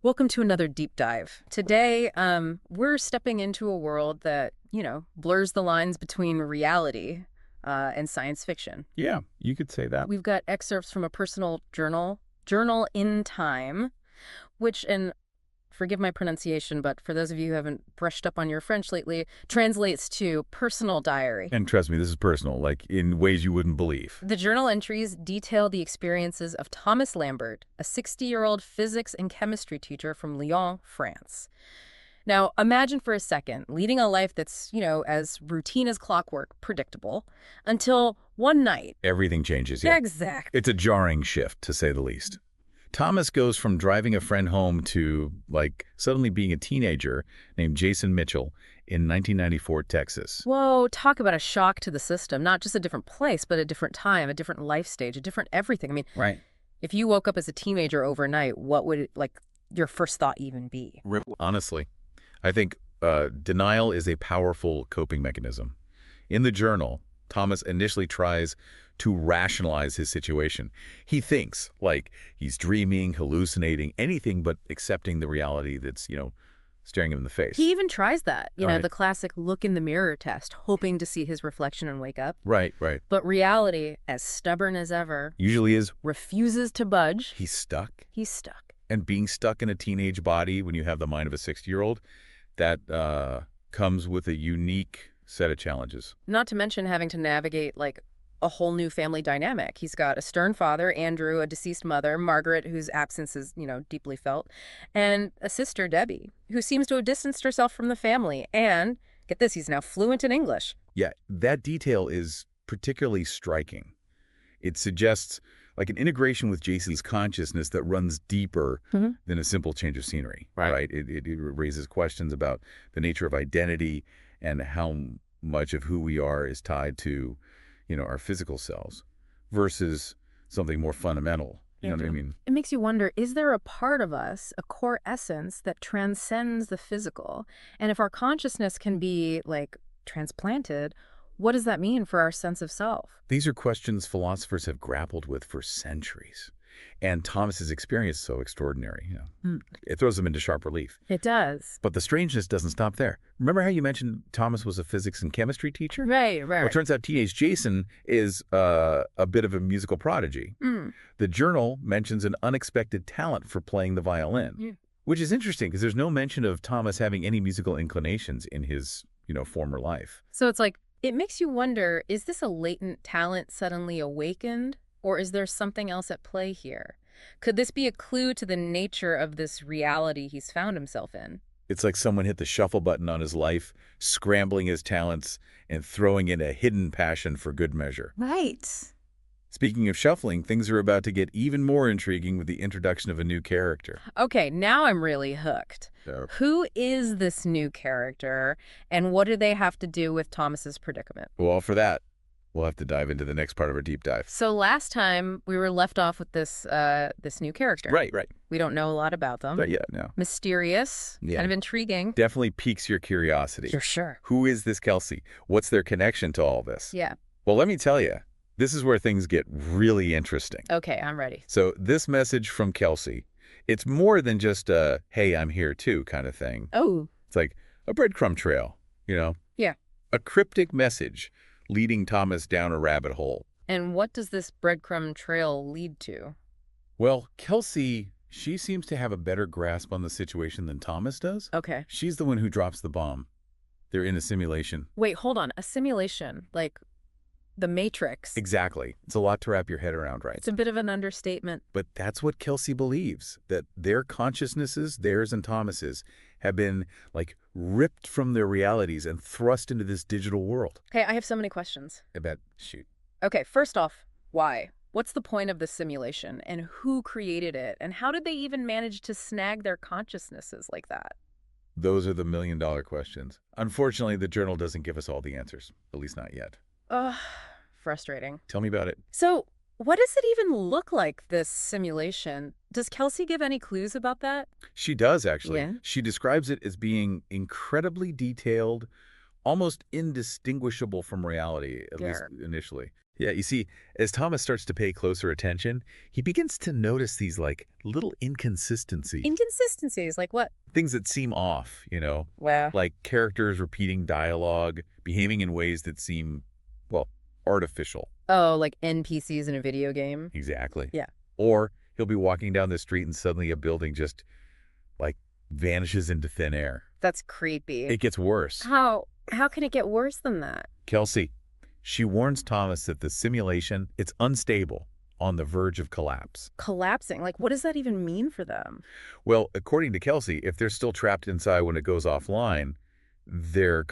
Welcome to another deep dive. Today, we're stepping into a world that, blurs the lines between reality and science fiction. Yeah, you could say that. We've got excerpts from a personal Journal in Time, which, and forgive my pronunciation, but for those of you who haven't brushed up on your French lately, translates to personal diary. And trust me, this is personal, like in ways you wouldn't believe. The journal entries detail the experiences of Thomas Lambert, a 60-year-old physics and chemistry teacher from Lyon, France. Now, imagine for a second leading a life that's, as routine as clockwork, predictable, until one night. Everything changes, yeah. Exactly. It's a jarring shift, to say the least. Thomas goes from driving a friend home to, suddenly being a teenager named Jason Mitchell in 1994 Texas. Whoa, talk about a shock to the system. Not just a different place, but a different time, a different life stage, a different everything. I mean, Right. if you woke up as a teenager overnight, what would, your first thought even be? Honestly, I think denial is a powerful coping mechanism. In the journal, Thomas initially tries to rationalize his situation. He thinks, he's dreaming, hallucinating, anything but accepting the reality that's, staring him in the face. He even tries that, Right. the classic look in the mirror test, hoping to see his reflection and wake up. Right, right. But reality, as stubborn as ever, Usually is refuses to budge. he's stuck. He's stuck. And being stuck in a teenage body when you have the mind of a 60-year-old, that comes with a unique set of challenges. Not to mention having to navigate, a whole new family dynamic. He's got a stern father, Andrew, a deceased mother, Margaret, whose absence is, deeply felt, and a sister, Debbie, who seems to have distanced herself from the family. And, get this, he's now fluent in English. Yeah, that detail is particularly striking. It suggests an integration with Jason's consciousness that runs deeper than a simple change of scenery. Right. It raises questions about the nature of identity and how much of who we are is tied to, our physical selves versus something more fundamental. You know what I mean? It makes you wonder, is there a part of us, a core essence that transcends the physical? And if our consciousness can be, transplanted, what does that mean for our sense of self? These are questions philosophers have grappled with for centuries. And Thomas's experience is so extraordinary. It throws them into sharp relief. It does. But the strangeness doesn't stop there. Remember how you mentioned Thomas was a physics and chemistry teacher? Right. Well, it turns out teenage Jason is a bit of a musical prodigy. The journal mentions an unexpected talent for playing the violin, which is interesting because there's no mention of Thomas having any musical inclinations in his, former life. So it's it makes you wonder, is this a latent talent suddenly awakened? Or is there something else at play here? Could this be a clue to the nature of this reality he's found himself in? It's like someone hit the shuffle button on his life, scrambling his talents and throwing in a hidden passion for good measure. Right. Speaking of shuffling, things are about to get even more intriguing with the introduction of a new character. Okay, now I'm really hooked. Who is this new character, and what do they have to do with Thomas's predicament? Well, for that, we'll have to dive into the next part of our deep dive. So last time we were left off with this new character. Right. We don't know a lot about them. But yeah, no. Mysterious, kind of intriguing. Definitely piques your curiosity. You're sure. Who is this Kelsey? What's their connection to all this? Yeah. Well, let me tell you, this is where things get really interesting. Okay, I'm ready. So this message from Kelsey, it's more than just a, hey, I'm here too kind of thing. Oh. It's like a breadcrumb trail, Yeah. A cryptic message leading Thomas down a rabbit hole. And what does this breadcrumb trail lead to? Well, Kelsey, she seems to have a better grasp on the situation than Thomas does. Okay. She's the one who drops the bomb. They're in a simulation. Wait, hold on. A simulation, like the Matrix. Exactly. It's a lot to wrap your head around, right? It's a bit of an understatement. But that's what Kelsey believes, that their consciousnesses, theirs and Thomas's, have been, ripped from their realities and thrust into this digital world. Okay, I have so many questions. I bet, shoot. Okay, first off, why? What's the point of this simulation, and who created it, and how did they even manage to snag their consciousnesses like that? Those are the million-dollar questions. Unfortunately, the journal doesn't give us all the answers, at least not yet. Ugh, frustrating. Tell me about it. So, what does it even look like, this simulation? Does Kelsey give any clues about that? She does, actually. Yeah. She describes it as being incredibly detailed, almost indistinguishable from reality, at least initially. Yeah, you see, as Thomas starts to pay closer attention, he begins to notice these like little inconsistencies, Inconsistencies, like what? things that seem off, Wow. like characters repeating dialogue, behaving in ways that seem, well, artificial. Oh, like NPCs in a video game? Exactly. Yeah. Or he'll be walking down the street and suddenly a building just like vanishes into thin air. That's creepy. It gets worse. How can it get worse than that? Kelsey, she warns Thomas that the simulation, it's unstable, on the verge of collapse. Collapsing. Like, what does that even mean for them? Well, according to Kelsey, if they're still trapped inside when it goes offline, their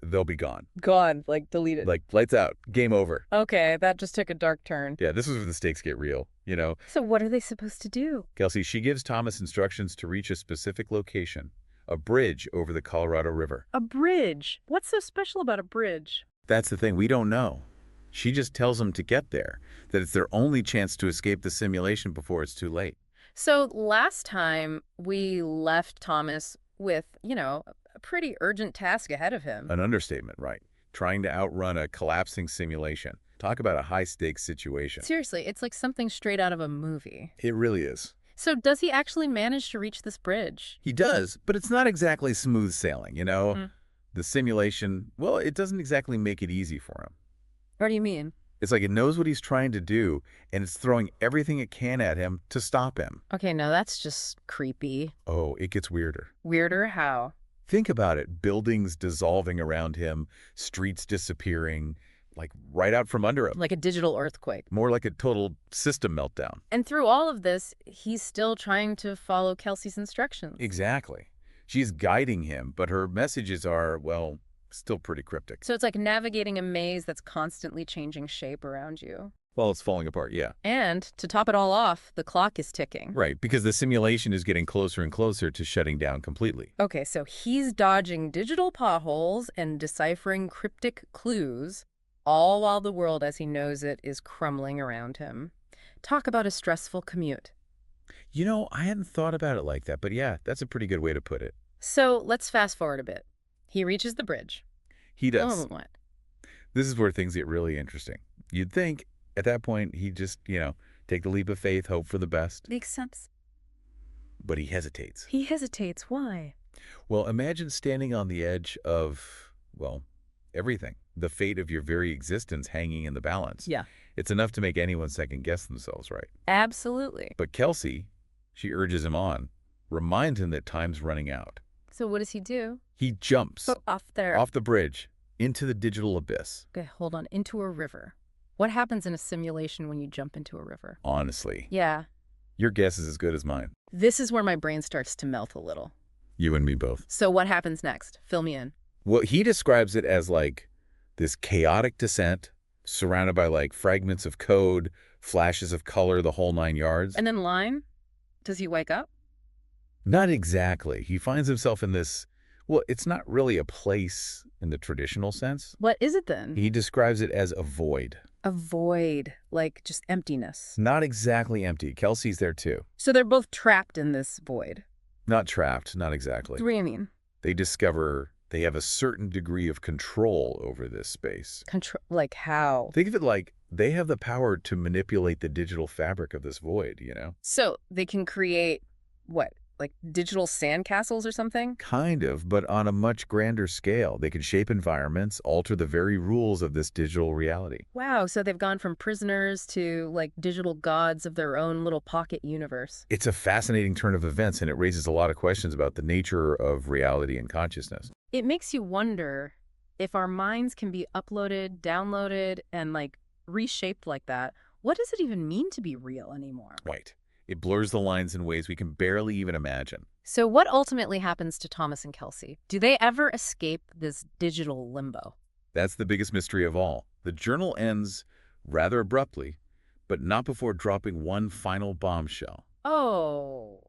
they'll be gone. Gone, like deleted. Like, lights out, game over. Okay, that just took a dark turn. Yeah, this is where the stakes get real. So what are they supposed to do? Kelsey, she gives Thomas instructions to reach a specific location, a bridge over the Colorado River. A bridge. What's so special about a bridge? That's the thing, we don't know. She just tells him to get there, that it's their only chance to escape the simulation before it's too late. So last time we left Thomas with, a pretty urgent task ahead of him. An understatement, right? Trying to outrun a collapsing simulation. Talk about a high-stakes situation. Seriously, it's like something straight out of a movie. It really is. So does he actually manage to reach this bridge? He does, but it's not exactly smooth sailing. Mm. The simulation, well, it doesn't exactly make it easy for him. What do you mean? It's like it knows what he's trying to do, and it's throwing everything it can at him to stop him. Okay, no, that's just creepy. Oh, it gets weirder. Weirder? How? Think about it. Buildings dissolving around him, streets disappearing, like right out from under him. Like a digital earthquake. More like a total system meltdown. And through all of this, he's still trying to follow Kelsey's instructions. Exactly. She's guiding him, but her messages are, well, still pretty cryptic. So it's like navigating a maze that's constantly changing shape around you. Well, it's falling apart, yeah. And to top it all off, the clock is ticking. Right, because the simulation is getting closer and closer to shutting down completely. Okay, so he's dodging digital potholes and deciphering cryptic clues, all while the world as he knows it is crumbling around him. Talk about a stressful commute. I hadn't thought about it like that, but yeah, that's a pretty good way to put it. So let's fast forward a bit. He reaches the bridge. He does. Oh, what? This is where things get really interesting. You'd think at that point he'd just, take the leap of faith, hope for the best. Makes sense. But he hesitates. He hesitates. Why? Well, imagine standing on the edge of, well, everything. The fate of your very existence hanging in the balance. Yeah. It's enough to make anyone second guess themselves, right? Absolutely. But Kelsey, she urges him on, reminds him that time's running out. So what does he do? He jumps Off there. off the bridge into the digital abyss. Okay, hold on. Into a river. What happens in a simulation when you jump into a river? Honestly, Yeah. your guess is as good as mine. This is where my brain starts to melt a little. You and me both. So what happens next? Fill me in. Well, he describes it as like this chaotic descent surrounded by like fragments of code, flashes of color, the whole 9 yards. And then line? Does he wake up? Not exactly. He finds himself in this, well, it's not really a place in the traditional sense. What is it then? He describes it as a void. A void, like just emptiness. Not exactly empty. Kelsey's there too. So they're both trapped in this void. Not trapped, not exactly. What do you mean? They discover they have a certain degree of control over this space. Control, like how? Think of it like they have the power to manipulate the digital fabric of this void. So they can create, what, like digital sandcastles or something? Kind of, but on a much grander scale. They can shape environments, alter the very rules of this digital reality. Wow, so they've gone from prisoners to like digital gods of their own little pocket universe. It's a fascinating turn of events, and it raises a lot of questions about the nature of reality and consciousness. It makes you wonder if our minds can be uploaded, downloaded, and like reshaped like that. What does it even mean to be real anymore? Right. It blurs the lines in ways we can barely even imagine. So what ultimately happens to Thomas and Kelsey? Do they ever escape this digital limbo? That's the biggest mystery of all. The journal ends rather abruptly, but not before dropping one final bombshell. Oh,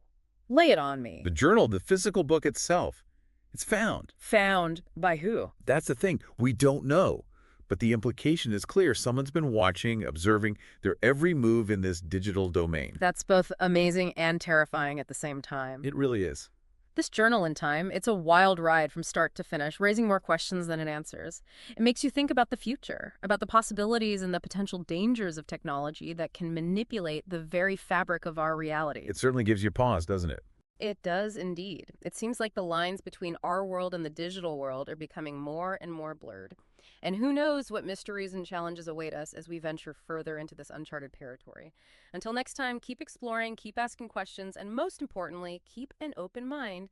lay it on me. The journal, the physical book itself, it's found. Found by who? That's the thing. We don't know. But the implication is clear. Someone's been watching, observing their every move in this digital domain. That's both amazing and terrifying at the same time. It really is. This journal in time, it's a wild ride from start to finish, raising more questions than it answers. It makes you think about the future, about the possibilities and the potential dangers of technology that can manipulate the very fabric of our reality. It certainly gives you pause, doesn't it? It does indeed. It seems like the lines between our world and the digital world are becoming more and more blurred. And who knows what mysteries and challenges await us as we venture further into this uncharted territory. Until next time, keep exploring, keep asking questions, and most importantly, keep an open mind.